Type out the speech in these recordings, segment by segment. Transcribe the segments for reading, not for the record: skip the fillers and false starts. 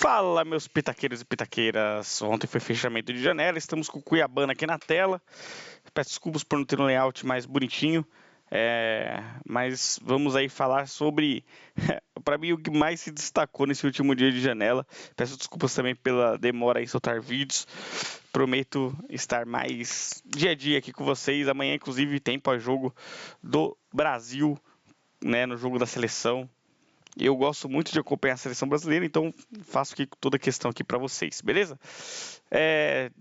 Fala, meus pitaqueiros e pitaqueiras. Ontem foi fechamento de janela, estamos com o Cuiabana aqui na tela. Peço desculpas por não ter um layout mais bonitinho, mas vamos aí falar sobre, para mim, o que mais se destacou nesse último dia de janela. Peço desculpas também pela demora em soltar vídeos. Prometo estar mais dia a dia aqui com vocês. Amanhã, inclusive, tem pós-jogo do Brasil, né, no jogo da seleção. Eu gosto muito de acompanhar a seleção brasileira, então faço aqui toda a questão aqui para vocês, beleza?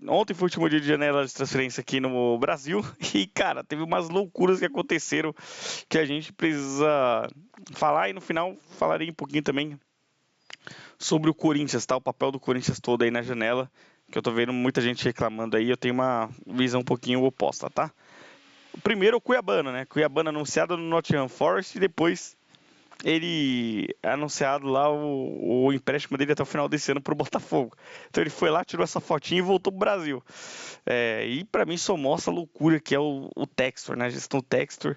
Ontem foi o último dia de janela de transferência aqui no Brasil e, cara, teve umas loucuras que aconteceram que a gente precisa falar e no final falarei um pouquinho também sobre o Corinthians, tá? O papel do Corinthians todo aí na janela, que eu tô vendo muita gente reclamando aí, eu tenho uma visão um pouquinho oposta, tá? O primeiro é o Cuiabana, né? Cuiabana anunciado no Nottingham Forest e depois ele anunciado lá o empréstimo dele até o final desse ano pro Botafogo. Então ele foi lá, tirou essa fotinha e voltou pro Brasil. E para mim só mostra a loucura que é o Textor, né? A gestão Textor.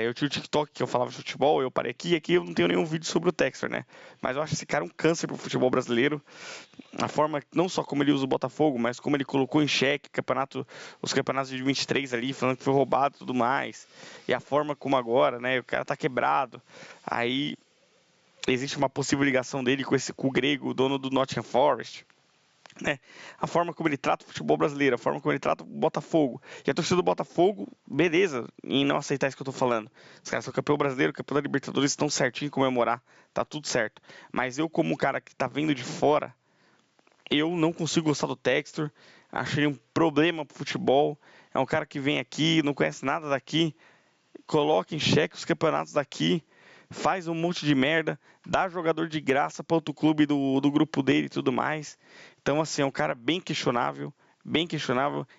Eu tinha o TikTok que eu falava de futebol, eu parei aqui eu não tenho nenhum vídeo sobre o Textor, né? Mas eu acho esse cara um câncer pro futebol brasileiro. A forma, não só como ele usa o Botafogo, mas como ele colocou em xeque os campeonatos de 23 ali, falando que foi roubado e tudo mais. E a forma como agora, né? O cara tá quebrado. Aí existe uma possível ligação dele com o Grego, o dono do Nottingham Forest. Né? A forma como ele trata o futebol brasileiro, a forma como ele trata o Botafogo. E a torcida do Botafogo, beleza, em não aceitar isso que eu tô falando. Os caras são campeão brasileiro, campeão da Libertadores, estão certinho em comemorar, tá tudo certo. Mas eu, como um cara que tá vendo de fora, eu não consigo gostar do Textor, acho ele um problema pro futebol. É um cara que vem aqui, não conhece nada daqui, coloca em xeque os campeonatos daqui, faz um monte de merda, dá jogador de graça para outro clube do grupo dele e tudo mais. Então, assim, é um cara bem questionável,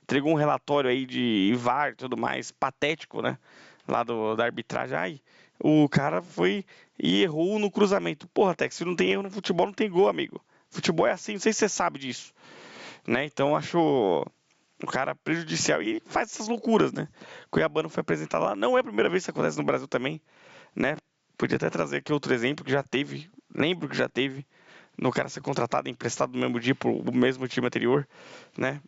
entregou um relatório aí de VAR e tudo mais, patético, né, lá da arbitragem. Ai, o cara foi e errou no cruzamento. Porra, Tex, se não tem erro no futebol, não tem gol, amigo. Futebol é assim, não sei se você sabe disso, né, então acho o cara prejudicial e faz essas loucuras, né. Cuiabano foi apresentado lá, não é a primeira vez que isso acontece no Brasil também, né. Podia até trazer aqui outro exemplo que já teve, lembro que já teve, no cara ser contratado e emprestado no mesmo dia pro mesmo time anterior, né?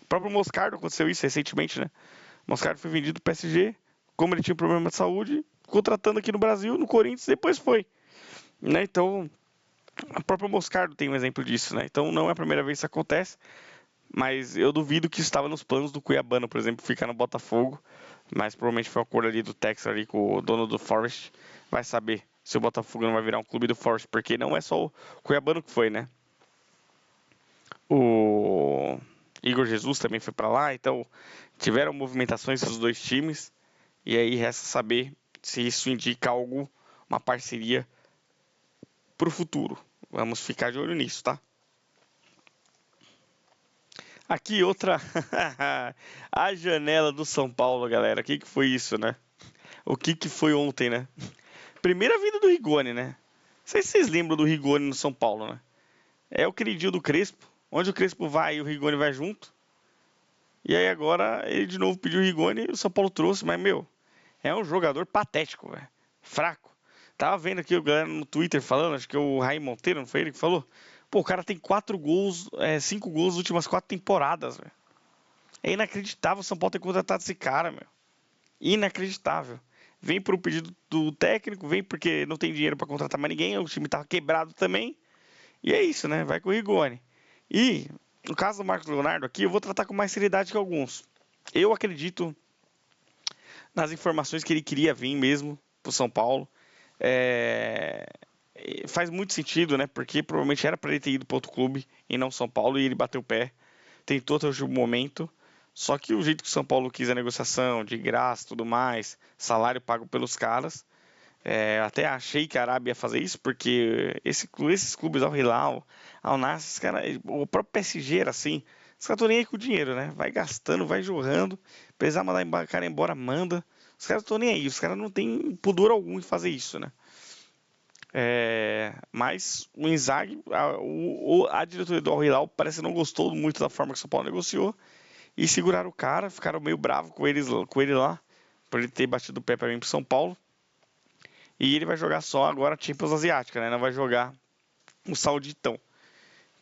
O próprio Moscardo aconteceu isso recentemente, né? O Moscardo foi vendido pro PSG, como ele tinha problema de saúde, contratando aqui no Brasil, no Corinthians, depois foi, né? Então, o próprio Moscardo tem um exemplo disso, né? Então, não é a primeira vez que isso acontece, mas eu duvido que estava nos planos do Cuiabano, por exemplo, ficar no Botafogo, mas provavelmente foi um acordo ali do Texas ali com o dono do Forest, vai saber se o Botafogo não vai virar um clube do Forest, porque não é só o Cuiabano que foi, né? O Igor Jesus também foi para lá, então tiveram movimentações dos dois times, e aí resta saber se isso indica algo, uma parceria para o futuro. Vamos ficar de olho nisso, tá? Aqui outra, a janela do São Paulo, galera. O que foi isso, né? O que foi ontem, né? Primeira vida do Rigoni, né? Não sei se vocês lembram do Rigoni no São Paulo, né? É o queridinho do Crespo. Onde o Crespo vai e o Rigoni vai junto. E aí agora ele de novo pediu o Rigoni e o São Paulo trouxe. Mas, meu, é um jogador patético, velho. Fraco. Tava vendo aqui o galera no Twitter falando, acho que é o Raí Monteiro, não foi ele que falou? Pô, o cara tem 4 gols, 5 gols nas últimas 4 temporadas, velho. É inacreditável o São Paulo ter contratado esse cara, meu. Inacreditável. Vem por um pedido do técnico, vem porque não tem dinheiro para contratar mais ninguém, o time tava quebrado também. E é isso, né? Vai com o Rigoni. E, no caso do Marcos Leonardo aqui, eu vou tratar com mais seriedade que alguns. Eu acredito nas informações que ele queria vir mesmo pro São Paulo. Faz muito sentido, né? Porque provavelmente era para ele ter ido para outro clube e não São Paulo, e ele bateu o pé. Tentou até o momento. Só que o jeito que o São Paulo quis a negociação, de graça, tudo mais, salário pago pelos caras, até achei que a Arábia ia fazer isso, porque esses clubes, Al Hilal, Al Nassr, o próprio PSG era assim, os caras estão nem aí com o dinheiro, né? Vai gastando, vai jorrando, precisar mandar o cara embora, manda. Os caras estão nem aí, os caras não têm pudor algum em fazer isso, né? Mas o Inzaghi, a diretoria do Al Hilal parece que não gostou muito da forma que o São Paulo negociou e seguraram o cara, ficaram meio bravos com ele lá, por ele ter batido o pé para mim pro São Paulo. E ele vai jogar só agora a Champions Asiática, né? Não vai jogar o Sauditão.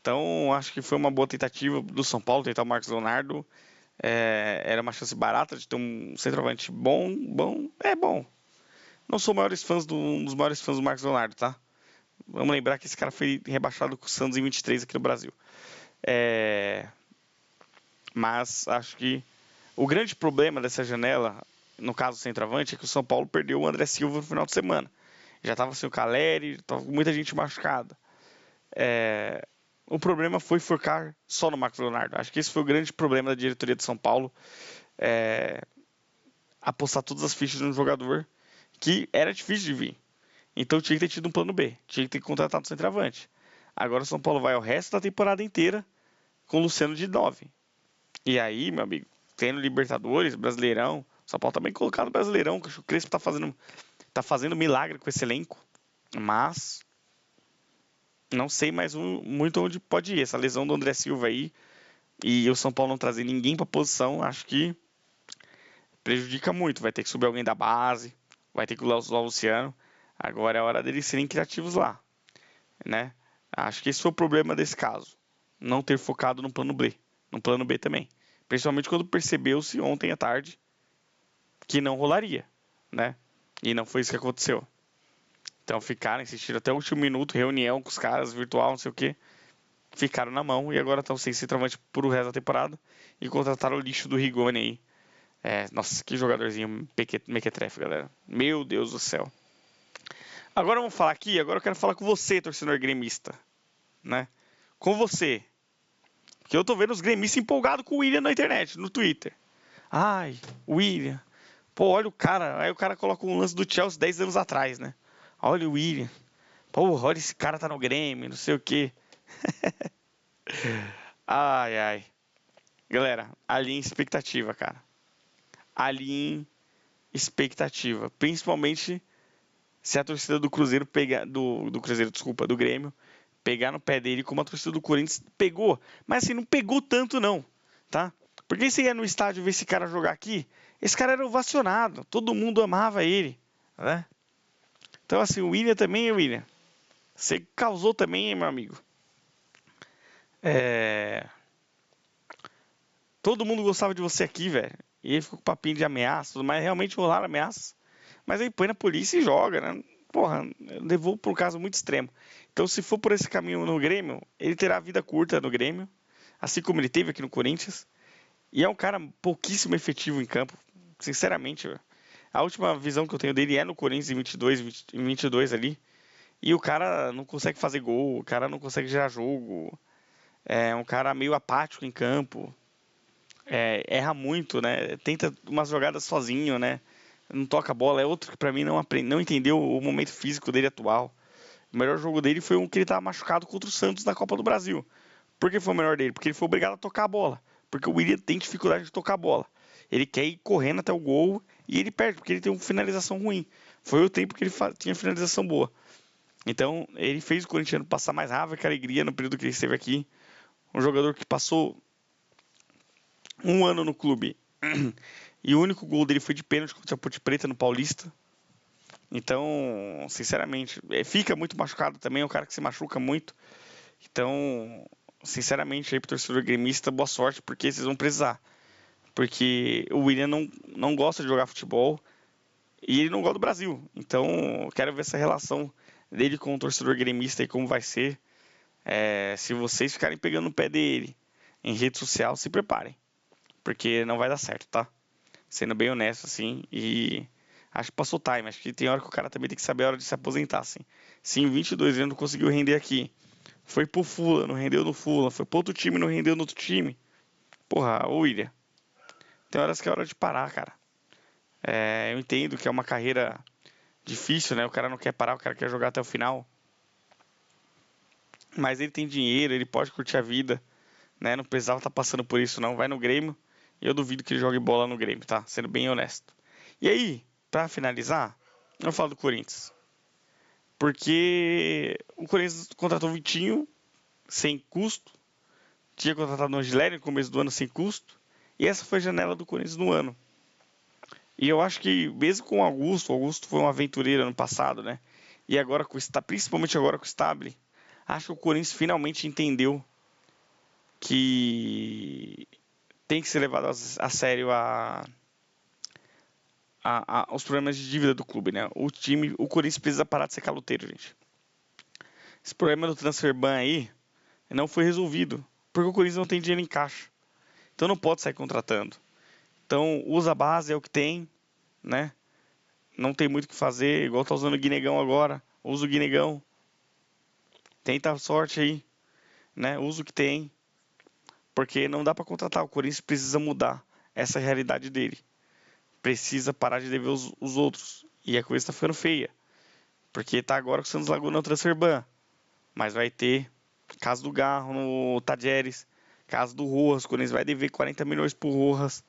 Então, acho que foi uma boa tentativa do São Paulo tentar o Marcos Leonardo. Era uma chance barata de ter um centroavante bom. Não sou um dos maiores fãs do Marcos Leonardo, tá? Vamos lembrar que esse cara foi rebaixado com o Santos em 23 aqui no Brasil. Mas acho que o grande problema dessa janela, no caso do centroavante, é que o São Paulo perdeu o André Silva no final de semana. Já estava sem o Caleri, estava com muita gente machucada. O problema foi focar só no Marcos Leonardo. Acho que esse foi o grande problema da diretoria de São Paulo. Apostar todas as fichas no jogador que era difícil de vir. Então tinha que ter tido um plano B. Tinha que ter contratado o centroavante. Agora o São Paulo vai o resto da temporada inteira com o Luciano de 9. E aí, meu amigo, tendo Libertadores, Brasileirão, São Paulo tá bem colocado no Brasileirão, que o Crespo tá fazendo milagre com esse elenco, mas não sei mais muito onde pode ir. Essa lesão do André Silva aí e o São Paulo não trazer ninguém pra posição, acho que prejudica muito. Vai ter que subir alguém da base, vai ter que usar o Luciano. Agora é a hora deles serem criativos lá, né? Acho que esse foi o problema desse caso. Não ter focado no plano B. No plano B também. Principalmente quando percebeu-se ontem à tarde que não rolaria, né? E não foi isso que aconteceu. Então ficaram, insistiram até o último minuto, reunião com os caras, virtual, não sei o que. Ficaram na mão e agora estão sem centroavante por o resto da temporada. E contrataram o lixo do Rigoni aí. Nossa, que jogadorzinho mequetrefe, galera. Meu Deus do céu. Agora vamos falar aqui, agora eu quero falar com você, torcedor gremista, né? Com você. Porque eu tô vendo os gremistas empolgados com o William na internet, no Twitter. Ai, William. Pô, olha o cara. Aí o cara coloca um lance do Chelsea 10 anos atrás, né? Olha o William. Pô, olha esse cara tá no Grêmio, não sei o quê. Ai. Galera, alinhem expectativa, cara. Alinhem expectativa. Principalmente se a torcida do Cruzeiro pegar. Do Cruzeiro, desculpa, do Grêmio. Pegar no pé dele como a torcida do Corinthians pegou. Mas assim, não pegou tanto não, tá? Porque você ia no estádio ver esse cara jogar aqui, esse cara era ovacionado. Todo mundo amava ele, né? Então assim, o William também, William. Você causou também, meu amigo. Todo mundo gostava de você aqui, velho. E ele ficou com papinho de ameaça, mas realmente rolaram ameaças. Mas aí põe na polícia e joga, né? Porra, levou por um caso muito extremo. Então, se for por esse caminho no Grêmio, ele terá vida curta no Grêmio, assim como ele teve aqui no Corinthians. E é um cara pouquíssimo efetivo em campo, sinceramente. A última visão que eu tenho dele é no Corinthians em 22 ali. E o cara não consegue fazer gol, o cara não consegue gerar jogo. É um cara meio apático em campo. Erra muito, né? Tenta umas jogadas sozinho, né? Não toca a bola. É outro que pra mim não entendeu o momento físico dele atual. O melhor jogo dele foi um que ele estava machucado contra o Santos na Copa do Brasil. Por que foi o melhor dele? Porque ele foi obrigado a tocar a bola. Porque o William tem dificuldade de tocar a bola. Ele quer ir correndo até o gol e ele perde, porque ele tem uma finalização ruim. Foi o tempo que ele tinha finalização boa. Então, ele fez o corintiano passar mais raiva que alegria no período que ele esteve aqui. Um jogador que passou um ano no clube e o único gol dele foi de pênalti contra a Ponte Preta no Paulista. Então, sinceramente, fica muito machucado também, é um cara que se machuca muito. Então, sinceramente, aí pro torcedor gremista, boa sorte, porque vocês vão precisar. Porque o William não gosta de jogar futebol e ele não gosta do Brasil. Então, eu quero ver essa relação dele com o torcedor gremista e como vai ser. Se vocês ficarem pegando no pé dele em rede social, se preparem. Porque não vai dar certo, tá? Sendo bem honesto, assim, e acho que passou time. Acho que tem hora que o cara também tem que saber a hora de se aposentar, assim. Se em 22 anos não conseguiu render aqui, foi pro Fula, não rendeu no Fula, foi pro outro time, não rendeu no outro time. Porra, ô William, tem horas que é hora de parar, cara. Eu entendo que é uma carreira difícil, né? O cara não quer parar, o cara quer jogar até o final. Mas ele tem dinheiro, ele pode curtir a vida, né? Não precisava estar passando por isso, não. Vai no Grêmio e eu duvido que ele jogue bola no Grêmio, tá? Sendo bem honesto. E aí, pra finalizar, eu falo do Corinthians. Porque o Corinthians contratou o Vitinho sem custo. Tinha contratado o Angileri no começo do ano sem custo. E essa foi a janela do Corinthians no ano. E eu acho que mesmo com o Augusto foi um aventureiro ano passado, né? E agora, principalmente agora com o Stabile, acho que o Corinthians finalmente entendeu que tem que ser levado a sério os problemas de dívida do clube, né? O Corinthians precisa parar de ser caloteiro, gente. Esse problema do transfer ban aí não foi resolvido, porque o Corinthians não tem dinheiro em caixa. Então não pode sair contratando. Então usa a base, é o que tem, né? Não tem muito o que fazer, igual tá usando o Guinegão agora. Usa o Guinegão. Tenta a sorte aí, né? Usa o que tem. Porque não dá para contratar. O Corinthians precisa mudar essa realidade dele. Precisa parar de dever os outros. E a coisa tá ficando feia. Porque tá agora com o Santos Laguna no transfer ban. Mas vai ter caso do Garro no Tadjeres. Caso do Rojas. O Corinthians vai dever 40 milhões pro Rojas.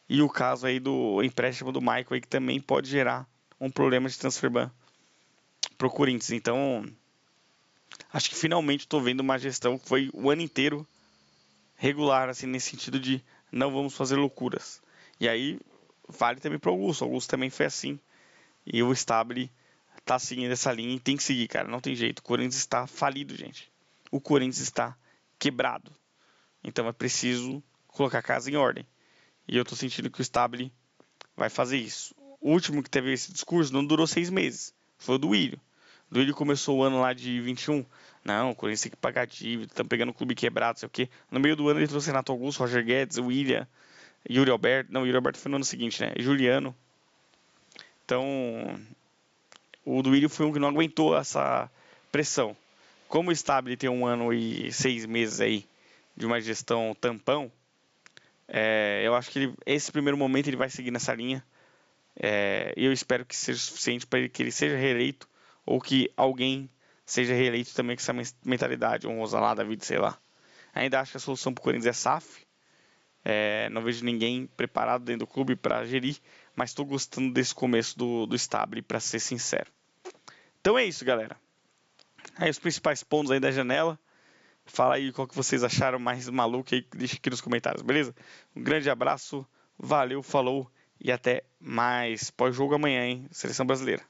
E o caso aí do empréstimo do Michael aí, que também pode gerar um problema de transfer ban pro Corinthians. Então, acho que finalmente estou vendo uma gestão que foi o ano inteiro regular, assim, nesse sentido de não vamos fazer loucuras. E aí, vale também pro Augusto. O Augusto também foi assim. E o Stabile tá seguindo essa linha e tem que seguir, cara. Não tem jeito. O Corinthians está falido, gente. O Corinthians está quebrado. Então é preciso colocar a casa em ordem. E eu tô sentindo que o Stabile vai fazer isso. O último que teve esse discurso não durou 6 meses. Foi o do Willio. O Willio começou o ano lá de 21. Não, o Corinthians tem que pagar dívida, estamos pegando o clube quebrado, sei o quê. No meio do ano ele trouxe Renato Augusto, Roger Guedes, William, Yuri Alberto. Não, Yuri Alberto foi no ano seguinte, né? Juliano. Então, o do Willio foi um que não aguentou essa pressão. Como o Stabile tem 1 ano e 6 meses aí de uma gestão tampão, eu acho que esse primeiro momento ele vai seguir nessa linha. E eu espero que seja suficiente para que ele seja reeleito ou que alguém seja reeleito também com essa mentalidade, um Osalá da vida, sei lá. Ainda acho que a solução para o Corinthians é SAF. Não vejo ninguém preparado dentro do clube para gerir, mas estou gostando desse começo do Stabile, para ser sincero. Então é isso, galera. Aí os principais pontos aí da janela. Fala aí qual que vocês acharam mais maluco aí, deixa aqui nos comentários, beleza? Um grande abraço, valeu, falou e até mais. Pós-jogo amanhã, hein? Seleção brasileira.